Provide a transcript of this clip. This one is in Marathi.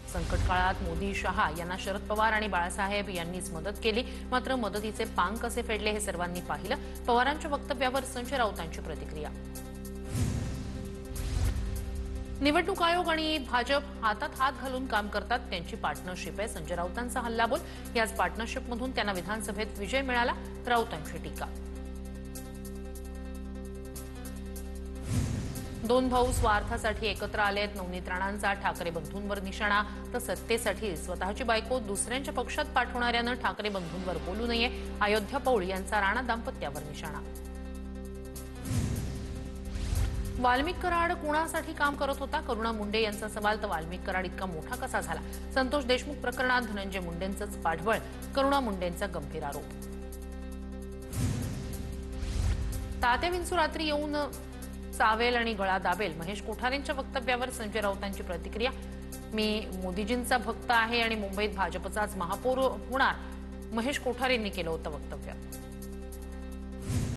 संकट काळात मोदी शहा यांना शरद पवार आणि बाळासाहेब यांनीच मदत केली, मात्र मदतीचे पांग कसे फेडले हे सर्वांनी पाहिलं. पवारांच्या वक्तव्यावर संजय राऊतांची प्रतिक्रिया. निवडणूक आयोग आणि भाजप हातात हात घालून काम करतात, त्यांची पार्टनरशिप आहे. संजय राऊतांचा हल्लाबोल. याच पार्टनरशिपमधून त्यांना विधानसभेत विजय मिळाला. राऊतांची टीका. दोन भाऊ स्वार्थासाठी एकत्र आलेत. नवनीत राणांचा ठाकरे बंधूंवर निशाणा. तर सत्तेसाठी स्वतःची बायको दुसऱ्यांच्या पक्षात पाठवणाऱ्यानं ठाकरे बंधूंवर बोलू नये. अयोध्या पौळ यांचा राणा दाम्पत्यावर निशाणा. वाल्मिक कराड कुणासाठी काम करत होता? करुणा मुंडे यांचा सवाल. तर वाल्मिक कराड इतका मोठा कसा झाला? संतोष देशमुख प्रकरणात धनंजय मुंडेंचंच पाठबळ. करुणा मुंडेंचा गंभीर आरोप. तात्या विंचू रात्री येऊन चावेल आणि गळा दाबेल. महेश कोठारेंच्या वक्तव्यावर संजय राऊतांची प्रतिक्रिया. मी मोदीजींचा भक्त आहे आणि मुंबईत भाजपचाच महापौर होणार, महेश कोठारेंनी केलं होतं वक्तव्य.